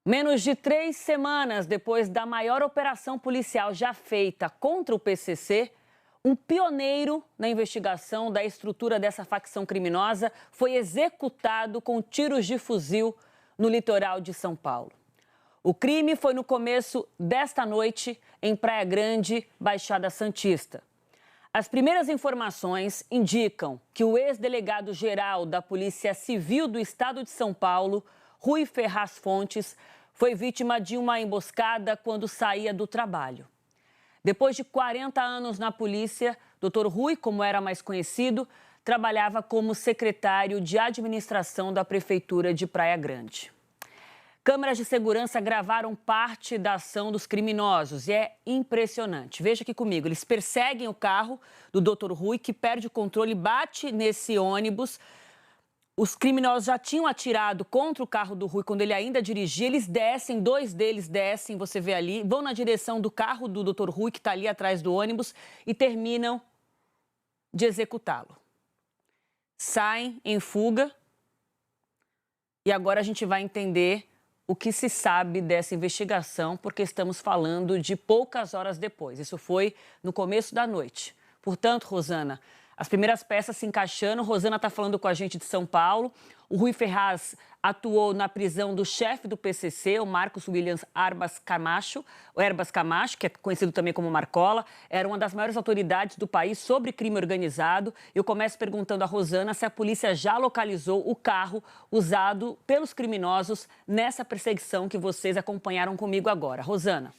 Menos de 3 semanas depois da maior operação policial já feita contra o PCC, um pioneiro na investigação da estrutura dessa facção criminosa foi executado com tiros de fuzil no litoral de São Paulo. O crime foi no começo desta noite em Praia Grande, Baixada Santista. As primeiras informações indicam que o ex-delegado-geral da Polícia Civil do Estado de São Paulo, Rui Ferraz Fontes, foi vítima de uma emboscada quando saía do trabalho. Depois de 40 anos na polícia, Dr. Rui, como era mais conhecido, trabalhava como secretário de administração da Prefeitura de Praia Grande. Câmeras de segurança gravaram parte da ação dos criminosos e é impressionante. Veja aqui comigo, eles perseguem o carro do Dr. Rui, que perde o controle e bate nesse ônibus. Os criminosos já tinham atirado contra o carro do Rui quando ele ainda dirigia. Eles descem, 2 deles descem, você vê ali, vão na direção do carro do Dr. Rui, que está ali atrás do ônibus, e terminam de executá-lo. Saem em fuga e agora a gente vai entender o que se sabe dessa investigação, porque estamos falando de poucas horas depois. Isso foi no começo da noite. Portanto, Rosana, as primeiras peças se encaixando. Rosana está falando com a gente de São Paulo. O Rui Ferraz atuou na prisão do chefe do PCC, o Marcos Williams Arbas Camacho, que é conhecido também como Marcola. Era uma das maiores autoridades do país sobre crime organizado. Eu começo perguntando a Rosana se a polícia já localizou o carro usado pelos criminosos nessa perseguição que vocês acompanharam comigo agora. Rosana.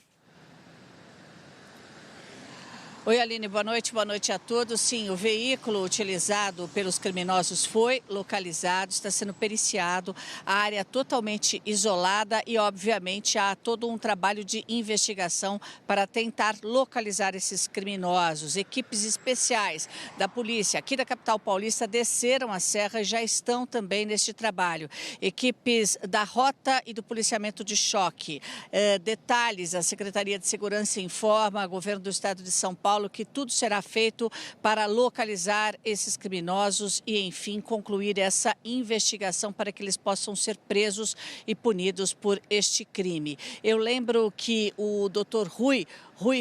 Oi, Aline, boa noite a todos. Sim, o veículo utilizado pelos criminosos foi localizado, está sendo periciado, a área totalmente isolada e, obviamente, há todo um trabalho de investigação para tentar localizar esses criminosos. Equipes especiais da polícia aqui da capital paulista desceram a serra e já estão também neste trabalho. Equipes da Rota e do Policiamento de Choque. Detalhes, a Secretaria de Segurança informa, o governo do estado de São Paulo, que tudo será feito para localizar esses criminosos e, enfim, concluir essa investigação para que eles possam ser presos e punidos por este crime. Eu lembro que o Dr. Rui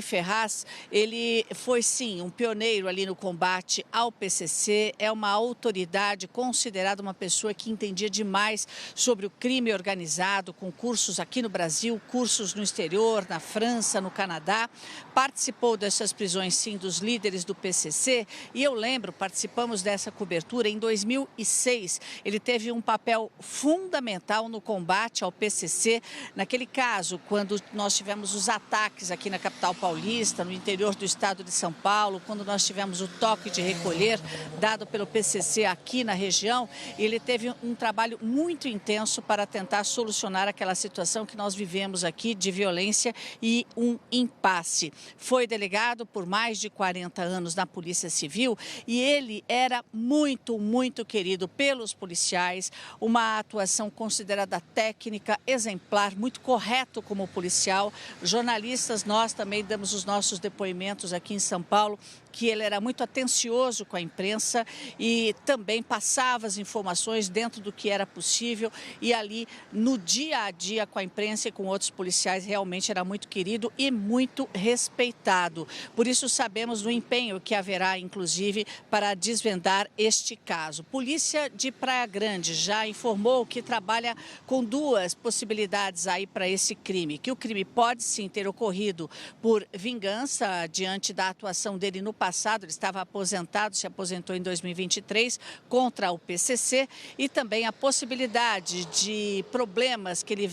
Ferraz, ele foi sim um pioneiro ali no combate ao PCC, é uma autoridade, considerada uma pessoa que entendia demais sobre o crime organizado, com cursos aqui no Brasil, cursos no exterior, na França, no Canadá. Participou dessas prisões sim dos líderes do PCC e eu lembro, participamos dessa cobertura em 2006. Ele teve um papel fundamental no combate ao PCC, naquele caso, quando nós tivemos os ataques aqui na capital paulista, no interior do estado de São Paulo, quando nós tivemos o toque de recolher dado pelo PCC aqui na região. Ele teve um trabalho muito intenso para tentar solucionar aquela situação que nós vivemos aqui de violência e um impasse. Foi delegado por mais de 40 anos na Polícia Civil e ele era muito querido pelos policiais, uma atuação considerada técnica, exemplar, muito correto como policial. Jornalistas, nós também damos os nossos depoimentos aqui em São Paulo, que ele era muito atencioso com a imprensa e também passava as informações dentro do que era possível e ali no dia a dia com a imprensa e com outros policiais realmente era muito querido e muito respeitado. Por isso sabemos do empenho que haverá, inclusive, para desvendar este caso. Polícia de Praia Grande já informou que trabalha com 2 possibilidades aí para esse crime, que o crime pode sim ter ocorrido por vingança diante da atuação dele no passado. Ele estava aposentado, se aposentou em 2023 contra o PCC e também a possibilidade de problemas que ele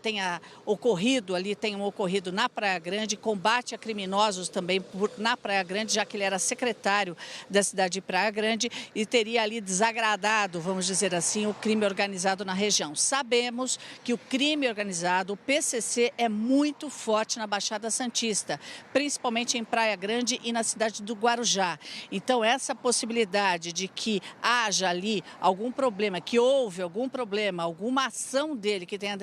tenha ocorrido ali, tenham ocorrido na Praia Grande, combate a criminosos também na Praia Grande, já que ele era secretário da cidade de Praia Grande e teria ali desagradado, vamos dizer assim, o crime organizado na região. Sabemos que o crime organizado, o PCC, é muito forte na Baixada Santista, principalmente em Praia Grande e na cidade do Guarujá. Então, essa possibilidade de que haja ali algum problema, que houve algum problema, alguma ação dele que tenha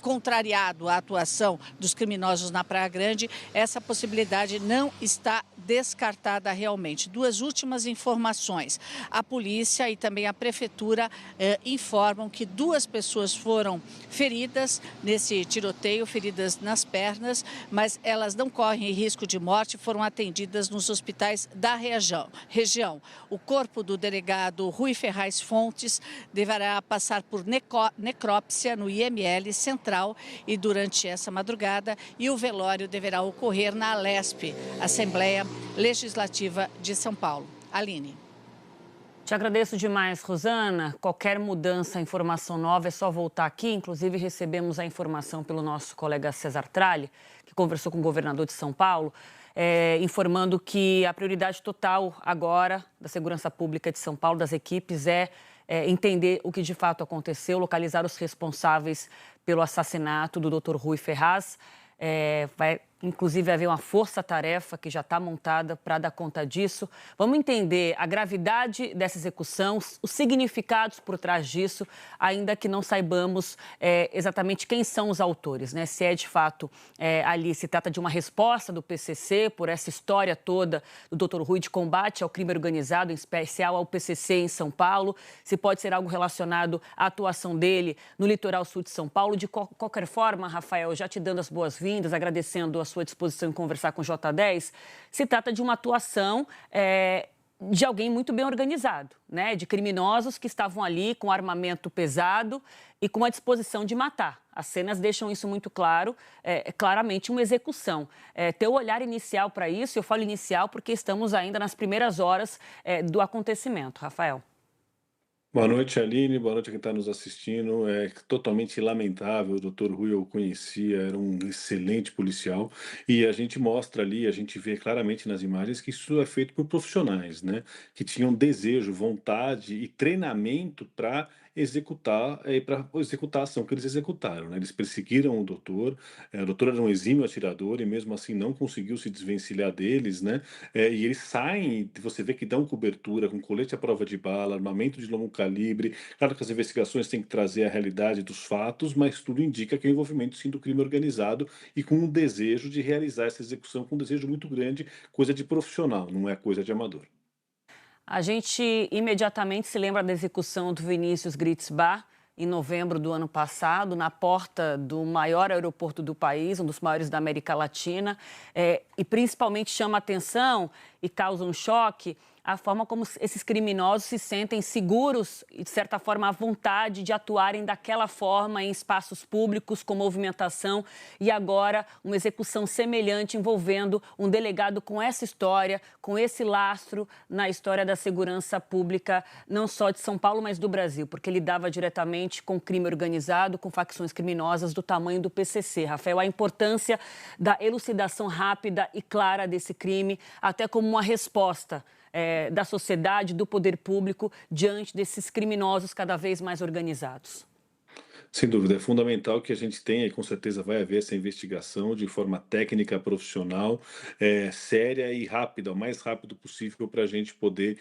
contrariado a atuação dos criminosos na Praia Grande, essa possibilidade não está descartada realmente. Duas últimas informações. A polícia e também a prefeitura informam que 2 pessoas foram feridas nesse tiroteio, feridas nas pernas, mas elas não correm risco de morte, foram atendidas nos hospitais da região. O corpo do delegado Rui Ferraz Fontes deverá passar por necrópsia no IML Central e durante essa madrugada, e o velório deverá ocorrer na Alesp, Assembleia Legislativa de São Paulo. Aline. Te agradeço demais, Rosana. Qualquer mudança, informação nova, é só voltar aqui. Inclusive, recebemos a informação pelo nosso colega César Tralli, que conversou com o governador de São Paulo, informando que a prioridade total agora da segurança pública de São Paulo, das equipes, é entender o que de fato aconteceu, localizar os responsáveis pelo assassinato do Dr. Rui Ferraz. Vai, inclusive, haver uma força-tarefa que já está montada para dar conta disso. Vamos entender a gravidade dessa execução, os significados por trás disso, ainda que não saibamos exatamente quem são os autores, né? Se de fato, ali se trata de uma resposta do PCC por essa história toda do Dr. Rui de combate ao crime organizado, em especial ao PCC em São Paulo, se pode ser algo relacionado à atuação dele no litoral sul de São Paulo. De qualquer forma, Rafael, já te dando as boas-vindas, agradecendo a sua disposição em conversar com o J10, se trata de uma atuação de alguém muito bem organizado, né? De criminosos que estavam ali com armamento pesado e com a disposição de matar. As cenas deixam isso muito claro, claramente uma execução. Teu olhar inicial para isso, eu falo inicial porque estamos ainda nas primeiras horas do acontecimento, Rafael. Boa noite, Aline. Boa noite a quem está nos assistindo. É totalmente lamentável. O Dr. Rui eu conhecia, era um excelente policial. E a gente mostra ali, a gente vê claramente nas imagens que isso é feito por profissionais, né? Que tinham desejo, vontade e treinamento para executar a ação que eles executaram, né? Eles perseguiram o doutor era um exímio atirador e mesmo assim não conseguiu se desvencilhar deles, né? E eles saem, você vê que dão cobertura com colete à prova de bala, armamento de longo calibre. Claro que as investigações têm que trazer a realidade dos fatos, mas tudo indica que é o envolvimento sim do crime organizado e com um desejo de realizar essa execução, com um desejo muito grande, coisa de profissional, não é coisa de amador. A gente imediatamente se lembra da execução do Vinícius Gritzbach, em novembro do ano passado, na porta do maior aeroporto do país, um dos maiores da América Latina, e principalmente chama atenção e causa um choque a forma como esses criminosos se sentem seguros e, de certa forma, à vontade de atuarem daquela forma em espaços públicos, com movimentação, e agora uma execução semelhante envolvendo um delegado com essa história, com esse lastro na história da segurança pública, não só de São Paulo, mas do Brasil, porque ele lidava diretamente com crime organizado, com facções criminosas do tamanho do PCC. Rafael, a importância da elucidação rápida e clara desse crime, até como uma resposta da sociedade, do poder público, diante desses criminosos cada vez mais organizados. Sem dúvida, é fundamental que a gente tenha, e com certeza vai haver essa investigação de forma técnica, profissional, séria e rápida, o mais rápido possível, para a gente poder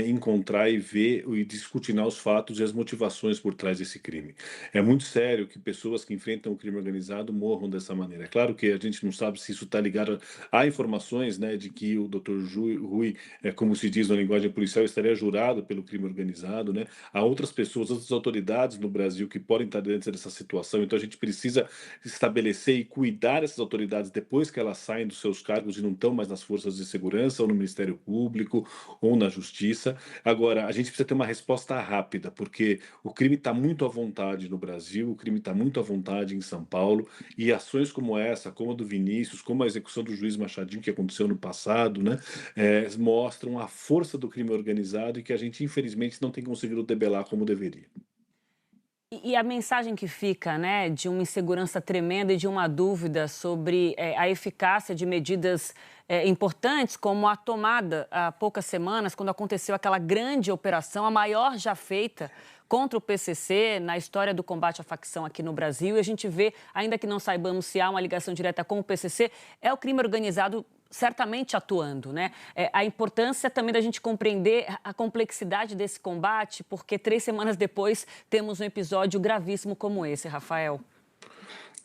encontrar e ver e descortinar os fatos e as motivações por trás desse crime. É muito sério que pessoas que enfrentam o crime organizado morram dessa maneira. É claro que a gente não sabe se isso está ligado a informações, né, de que o Dr. Rui, como se diz na linguagem policial, estaria jurado pelo crime organizado, né? Há outras pessoas, outras autoridades no Brasil que podem estar dentro dessa situação, então a gente precisa estabelecer e cuidar dessas autoridades depois que elas saem dos seus cargos e não estão mais nas forças de segurança ou no Ministério Público ou na Justiça. Agora, a gente precisa ter uma resposta rápida, porque o crime está muito à vontade no Brasil, o crime está muito à vontade em São Paulo, e ações como essa, como a do Vinícius, como a execução do juiz Machadinho, que aconteceu no passado, né, mostram a força do crime organizado e que a gente, infelizmente, não tem conseguido debelar como deveria. E a mensagem que fica, né, de uma insegurança tremenda e de uma dúvida sobre a eficácia de medidas importantes, como a tomada há poucas semanas, quando aconteceu aquela grande operação, a maior já feita contra o PCC na história do combate à facção aqui no Brasil. E a gente vê, ainda que não saibamos se há uma ligação direta com o PCC, é o crime organizado certamente atuando, né? A importância também da gente compreender a complexidade desse combate, porque 3 semanas depois temos um episódio gravíssimo como esse, Rafael.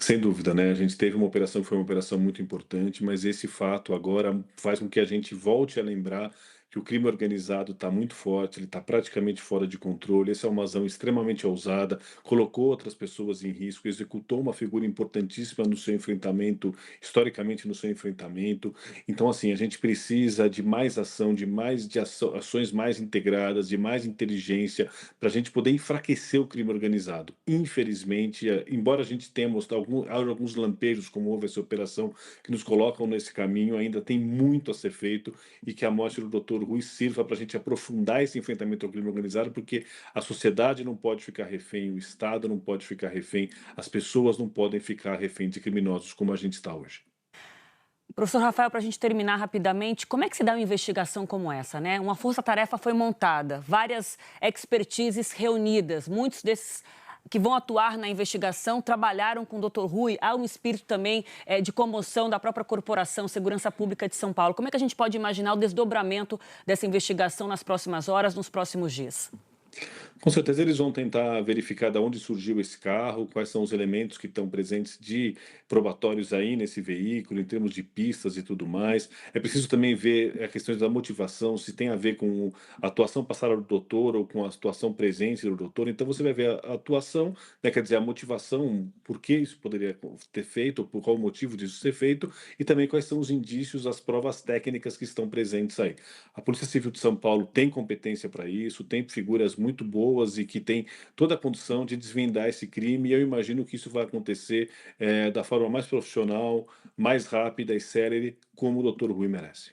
Sem dúvida, né? A gente teve uma operação que foi uma operação muito importante, mas esse fato agora faz com que a gente volte a lembrar que o crime organizado está muito forte, ele está praticamente fora de controle. Essa é uma ação extremamente ousada, colocou outras pessoas em risco, executou uma figura importantíssima no seu enfrentamento, historicamente no seu enfrentamento. Então, assim, a gente precisa de mais ação, ações mais integradas, de mais inteligência, para a gente poder enfraquecer o crime organizado. Infelizmente, embora a gente tenha mostrado alguns lampejos, como houve essa operação, que nos colocam nesse caminho, ainda tem muito a ser feito e que a morte do Dr. Rui sirva para a gente aprofundar esse enfrentamento ao crime organizado, porque a sociedade não pode ficar refém, o Estado não pode ficar refém, as pessoas não podem ficar refém de criminosos como a gente está hoje. Professor Rafael, para a gente terminar rapidamente, como é que se dá uma investigação como essa, né? Uma força-tarefa foi montada, várias expertises reunidas, muitos desses que vão atuar na investigação trabalharam com o Dr. Rui. Há um espírito também de comoção da própria Corporação Segurança Pública de São Paulo. Como é que a gente pode imaginar o desdobramento dessa investigação nas próximas horas, nos próximos dias? Com certeza eles vão tentar verificar de onde surgiu esse carro, quais são os elementos que estão presentes de probatórios aí nesse veículo, em termos de pistas e tudo mais. É preciso também ver a questão da motivação, se tem a ver com a atuação passada do doutor ou com a atuação presente do doutor. Então você vai ver a atuação, né, quer dizer, a motivação, por que isso poderia ter feito, ou por qual o motivo disso ser feito, e também quais são os indícios, as provas técnicas que estão presentes aí. A Polícia Civil de São Paulo tem competência para isso, tem figuras muito boas e que tem toda a condição de desvendar esse crime. E eu imagino que isso vai acontecer da forma mais profissional, mais rápida e célere, como o Dr. Rui merece.